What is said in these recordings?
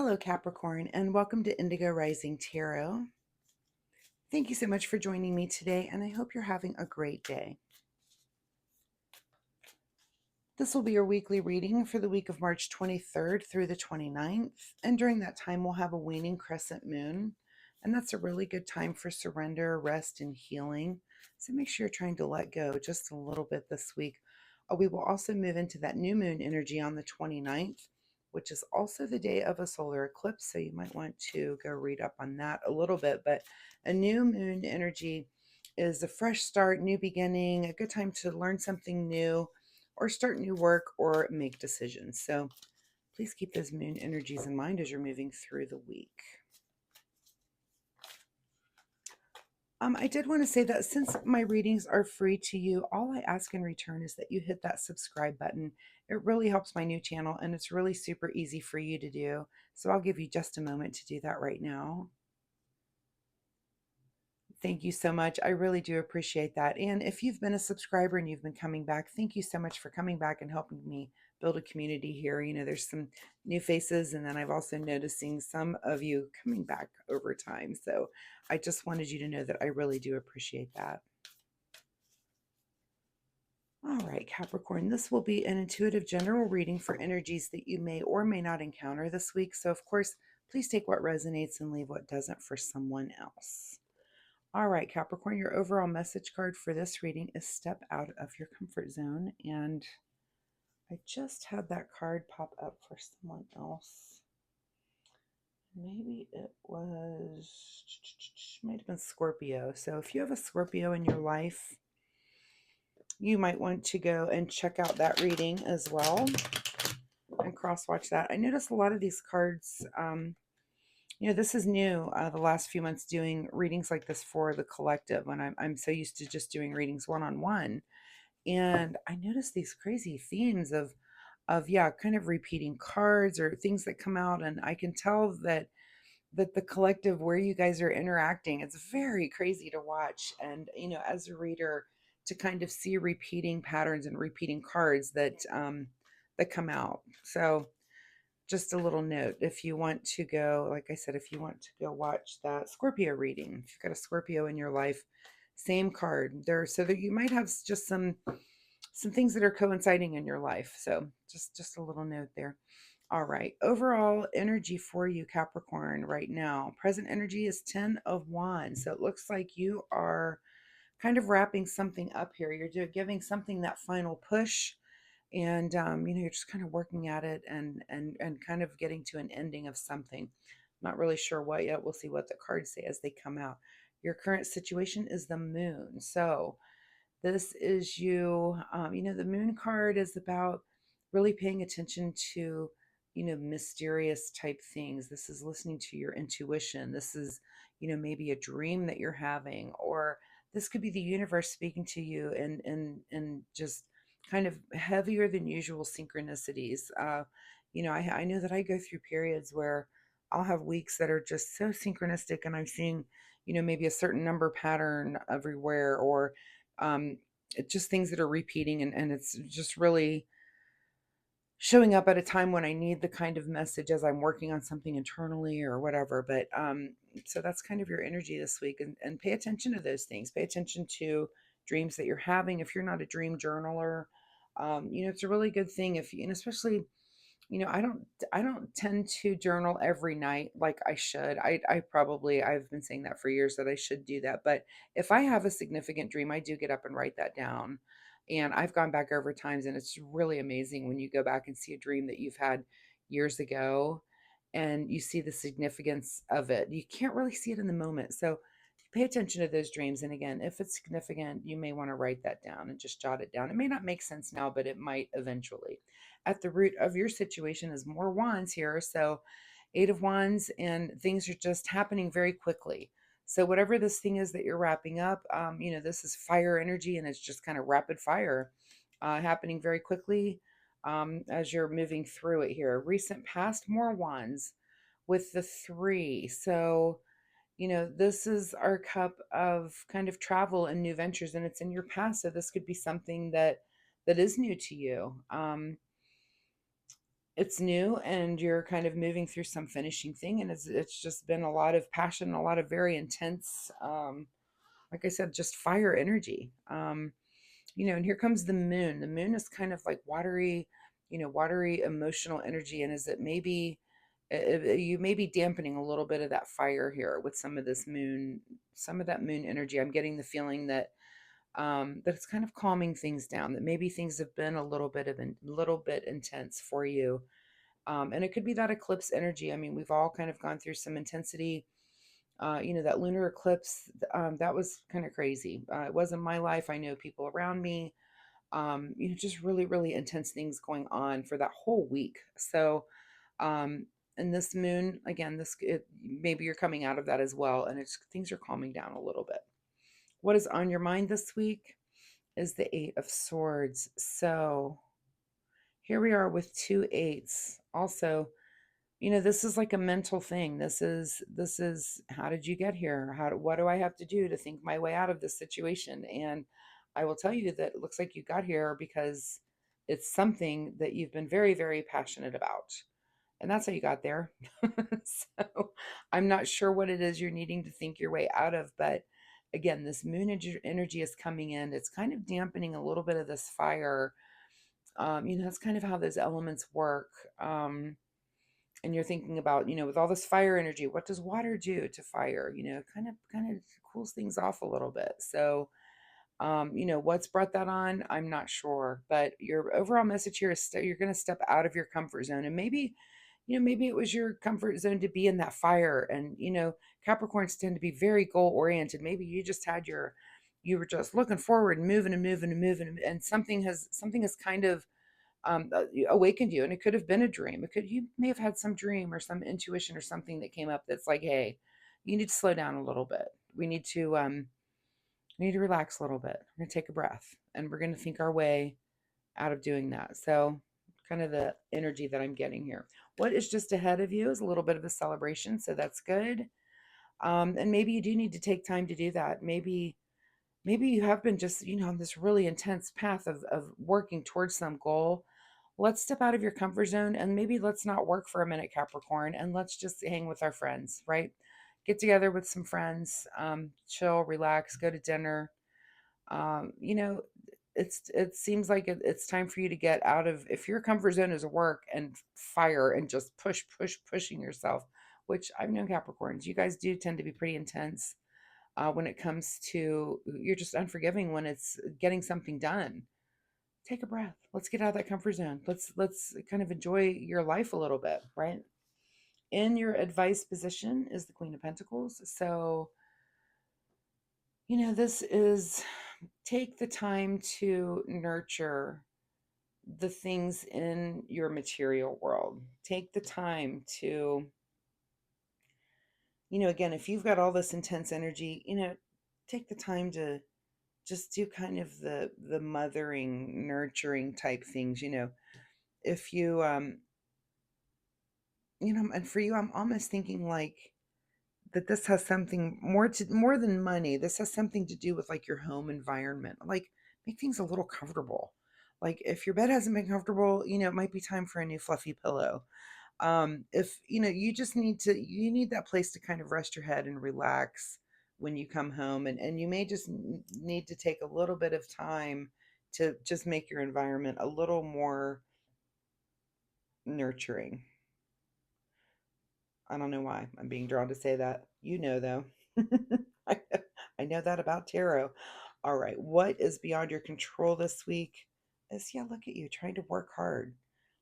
Hello, Capricorn, and welcome to Indigo Rising Tarot. Thank you so much for joining me today, and I hope you're having a great day. This will be your weekly reading for the week of March 23rd through the 29th, and during that time, we'll have a waning crescent moon, and that's a really good time for surrender, rest, and healing. So make sure you're trying to let go just a little bit this week. We will also move into that new moon energy on the 29th, which is also the day of a solar eclipse. So you might want to go read up on that a little bit. But a new moon energy is a fresh start, new beginning, a good time to learn something new or start new work or make decisions. So please keep those moon energies in mind as you're moving through the week. I did want to say that since my readings are free to you, all I ask in return is that you hit that subscribe button. It really helps my new channel, and it's really super easy for you to do. So I'll give you just a moment to do that right now. Thank you so much. I really do appreciate that. And if you've been a subscriber and you've been coming back, thank you so much for coming back and helping me build a community here. You know, there's some new faces, and then I've also noticing some of you coming back over time. So I just wanted you to know that I really do appreciate that. All right, Capricorn, this will be an intuitive general reading for energies that you may or may not encounter this week. So, of course, please take what resonates and leave what doesn't for someone else. All right, Capricorn, your overall message card for this reading is step out of your comfort zone. And I just had that card pop up for someone else. Maybe it was, might have been Scorpio. So if you have a Scorpio in your life, you might want to go and check out that reading as well and cross watch that. I noticed a lot of these cards, this is new the last few months doing readings like this for the collective when I'm so used to just doing readings one-on-one. And I noticed these crazy themes of yeah, kind of repeating cards or things that come out. And I can tell that the collective where you guys are interacting, it's very crazy to watch. And, as a reader, to kind of see repeating patterns and repeating cards that come out. So just a little note, if you want to go, like I said, if you want to go watch that Scorpio reading, if you've got a Scorpio in your life, same card there, so that you might have just some things that are coinciding in your life. So just a little note there. All right, overall energy for you, Capricorn, right now, present energy is 10 of Wands. So it looks like you are kind of wrapping something up here. You're giving something that final push, and you're just kind of working at it and kind of getting to an ending of something. Not really sure what yet. We'll see what the cards say as they come out. Your current situation is the moon. So this is you. The moon card is about really paying attention to, mysterious type things. This is listening to your intuition. This is, maybe a dream that you're having, or this could be the universe speaking to you and just kind of heavier than usual synchronicities. I know that I go through periods where I'll have weeks that are just so synchronistic, and I'm seeing, maybe a certain number pattern everywhere, or um, just things that are repeating, and it's just really showing up at a time when I need the kind of message as I'm working on something internally or whatever. But so that's kind of your energy this week, and pay attention to those things. Pay attention to dreams that you're having. If you're not a dream journaler, it's a really good thing if you, and especially, I don't tend to journal every night like I should. I've been saying that for years that I should do that. But if I have a significant dream, I do get up and write that down. And I've gone back over times, and it's really amazing when you go back and see a dream that you've had years ago and you see the significance of it. You can't really see it in the moment. So pay attention to those dreams. And again, if it's significant, you may want to write that down and just jot it down. It may not make sense now, but it might eventually. At the root of your situation is more wands here. So 8 of Wands, and things are just happening very quickly. So whatever this thing is that you're wrapping up, this is fire energy, and it's just kind of rapid fire happening very quickly as you're moving through it here. Recent past, more wands with the 3. So, this is our cup of kind of travel and new ventures, and it's in your past. So this could be something that is new to you. it's new and you're kind of moving through some finishing thing, and it's just been a lot of passion, a lot of very intense, like I said, just fire energy. And here comes the moon. The moon is kind of like watery, watery emotional energy. And is it maybe you may be dampening a little bit of that fire here with some of this moon, some of that moon energy. I'm getting the feeling that it's kind of calming things down, that maybe things have been a little bit intense for you. And it could be that eclipse energy. I mean, we've all kind of gone through some intensity. That lunar eclipse, that was kind of crazy. It wasn't my life. I know people around me, just really, really intense things going on for that whole week. So, and this moon, again, maybe you're coming out of that as well. And things are calming down a little bit. What is on your mind this week is the Eight of Swords. So here we are with two eights. Also, this is like a mental thing. This is how did you get here? What do I have to do to think my way out of this situation? And I will tell you that it looks like you got here because it's something that you've been very, very passionate about. And that's how you got there. So I'm not sure what it is you're needing to think your way out of, but again, this moon energy is coming in. It's kind of dampening a little bit of this fire. That's kind of how those elements work. And you're thinking about, with all this fire energy, what does water do to fire? Kind of cools things off a little bit. So, what's brought that on, I'm not sure, but your overall message here is you're going to step out of your comfort zone, and maybe it was your comfort zone to be in that fire. And Capricorns tend to be very goal oriented. Maybe you were just looking forward and moving and moving and moving, and something has kind of awakened you. And it could have been a dream. You may have had some dream or some intuition or something that came up that's like, hey, you need to slow down a little bit. We need to relax a little bit. We're going to take a breath, and we're going to think our way out of doing that. So kind of the energy that I'm getting here. What is just ahead of you is a little bit of a celebration, so that's good. And maybe you do need to take time to do that. Maybe you have been just, on this really intense path of working towards some goal. Let's step out of your comfort zone, and maybe let's not work for a minute, Capricorn, and let's just hang with our friends, right? Get together with some friends, chill, relax, go to dinner. Um, you know, it seems like it's time for you to get out of, if your comfort zone is work and fire and just pushing yourself, which I've known Capricorns, you guys do tend to be pretty intense when it comes to, you're just unforgiving when it's getting something done. Take a breath. Let's get out of that comfort zone. Let's kind of enjoy your life a little bit, right? In your advice position is the Queen of Pentacles. So, this is, take the time to nurture the things in your material world. Take the time to, again, if you've got all this intense energy, take the time to just do kind of the mothering, nurturing type things. If you and for you, I'm almost thinking like that this has something more than money. This has something to do with like your home environment. Like, make things a little comfortable. Like, if your bed hasn't been comfortable, it might be time for a new fluffy pillow. If you just you need that place to kind of rest your head and relax when you come home, and you may just need to take a little bit of time to just make your environment a little more nurturing. I don't know why I'm being drawn to say that. Though. I, I know that about tarot. All right. What is beyond your control this week? Yeah, look at you trying to work hard.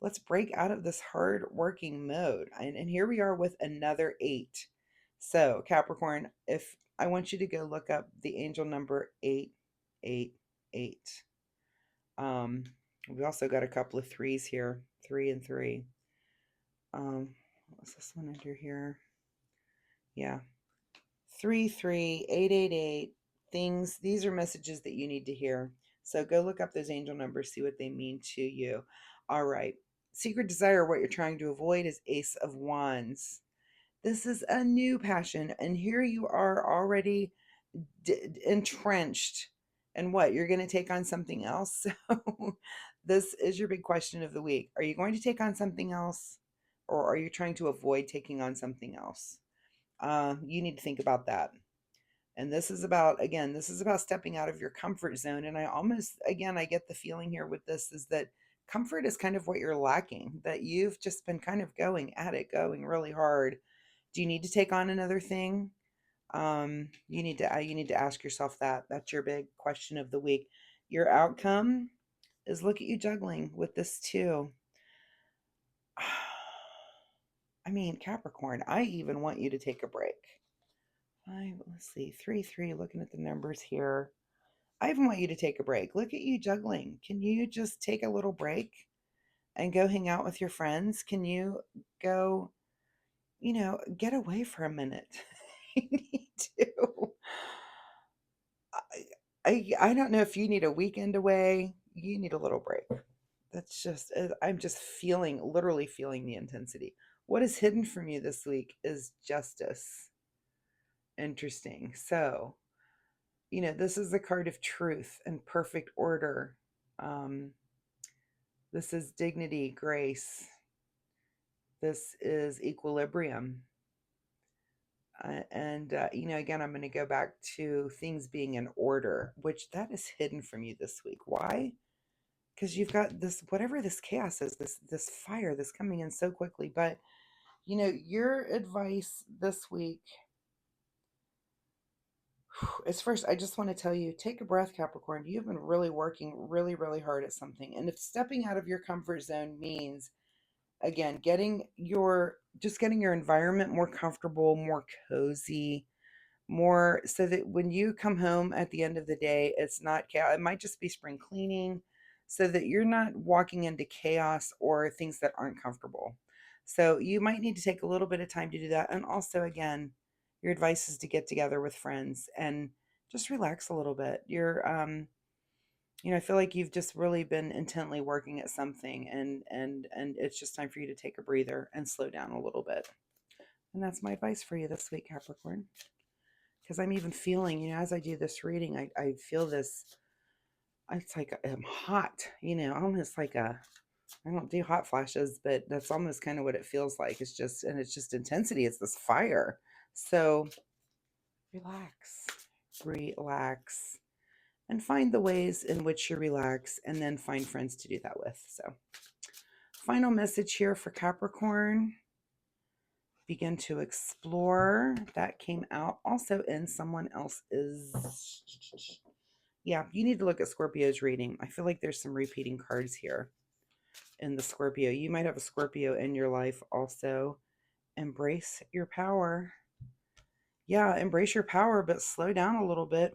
Let's break out of this hard working mode. And here we are with another eight. So, Capricorn, if I want you to go look up the angel number 888. Um, we also got a couple of threes here, 3 and 3. What's this one under here? Yeah. 33888 things. These are messages that you need to hear. So go look up those angel numbers, see what they mean to you. All right. Secret desire, what you're trying to avoid, is Ace of Wands. This is a new passion, and here you are already entrenched. And what? You're going to take on something else? So This is your big question of the week. Are you going to take on something else, or are you trying to avoid taking on something else? You need to think about that. And this is about, again, this is about stepping out of your comfort zone. And I almost, again, I get the feeling here with this is that comfort is kind of what you're lacking, that you've just been kind of going at it, going really hard. Do you need to take on another thing? You need to ask yourself that. That's your big question of the week. Your outcome is, look at you juggling with this too. I mean, Capricorn, I even want you to take a break. Let's see, 3, looking at the numbers here. I even want you to take a break. Look at you juggling. Can you just take a little break and go hang out with your friends? Can you go, get away for a minute? You need to. I don't know if you need a weekend away. You need a little break. That's just, I'm just feeling, literally feeling the intensity. What is hidden from you this week is justice. Interesting. So, this is the card of truth and perfect order. Um, this is dignity, grace. This is equilibrium. Again, I'm going to go back to things being in order, which that is hidden from you this week. Why? Because you've got this, whatever this chaos is, this fire that's coming in so quickly. But your advice this week is, first, I just want to tell you, take a breath, Capricorn. You've been really working really, really hard at something. And if stepping out of your comfort zone means, again, getting your environment more comfortable, more cozy, more so that when you come home at the end of the day, it's not chaos. It might just be spring cleaning so that you're not walking into chaos or things that aren't comfortable. So you might need to take a little bit of time to do that. And also, again, your advice is to get together with friends and just relax a little bit. I feel like you've just really been intently working at something, and it's just time for you to take a breather and slow down a little bit. And that's my advice for you this week, Capricorn. Because I'm even feeling, as I do this reading, I feel this, it's like I'm hot, almost like I don't do hot flashes, but that's almost kind of what it feels like. It's just intensity. It's this fire. So relax, relax, and find the ways in which you relax, and then find friends to do that with. So, final message here for Capricorn: begin to explore. That came out also in someone else's. Yeah, you need to look at Scorpio's reading. I feel like there's some repeating cards here in the Scorpio. You might have a Scorpio in your life also. Embrace your power. Yeah, embrace your power, but slow down a little bit.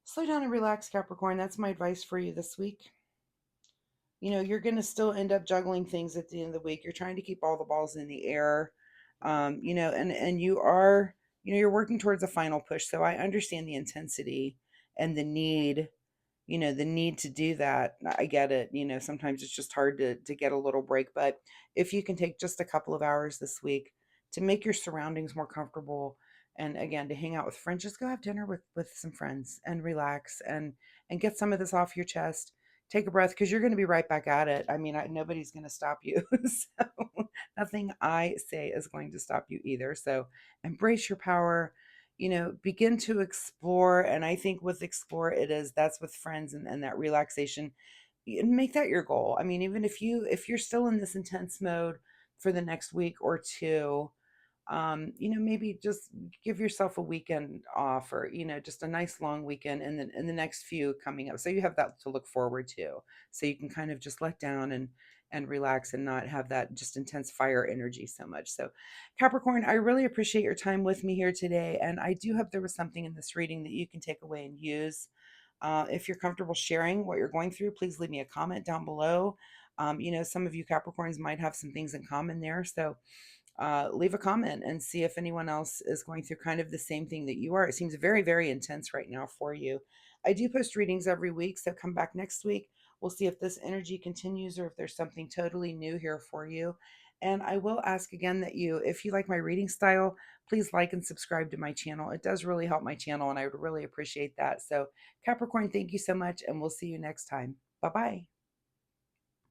Slow down and relax, Capricorn. That's my advice for you this week. You're going to still end up juggling things at the end of the week. You're trying to keep all the balls in the air. And you are, you're working towards a final push. So I understand the intensity and the need to do that. I get it. Sometimes it's just hard to get a little break, but if you can take just a couple of hours this week to make your surroundings more comfortable, and again, to hang out with friends, just go have dinner with some friends and relax and get some of this off your chest. Take a breath, because you're going to be right back at it. I mean, nobody's going to stop you. So nothing I say is going to stop you either. So embrace your power, begin to explore. And I think with explore, that's with friends, and that relaxation, make that your goal. I mean, even if you're still in this intense mode for the next week or two, maybe just give yourself a weekend off, or, just a nice long weekend, and then in the next few coming up. So you have that to look forward to. So you can kind of just let down and relax, and not have that just intense fire energy so much. So Capricorn, I really appreciate your time with me here today. And I do hope there was something in this reading that you can take away and use. If you're comfortable sharing what you're going through, please leave me a comment down below. Some of you Capricorns might have some things in common there. So leave a comment and see if anyone else is going through kind of the same thing that you are. It seems very, very intense right now for you. I do post readings every week, so come back next week. We'll see if this energy continues, or if there's something totally new here for you. And I will ask again that if you like my reading style, please like and subscribe to my channel. It does really help my channel, and I would really appreciate that. So Capricorn, thank you so much, and we'll see you next time. Bye-bye.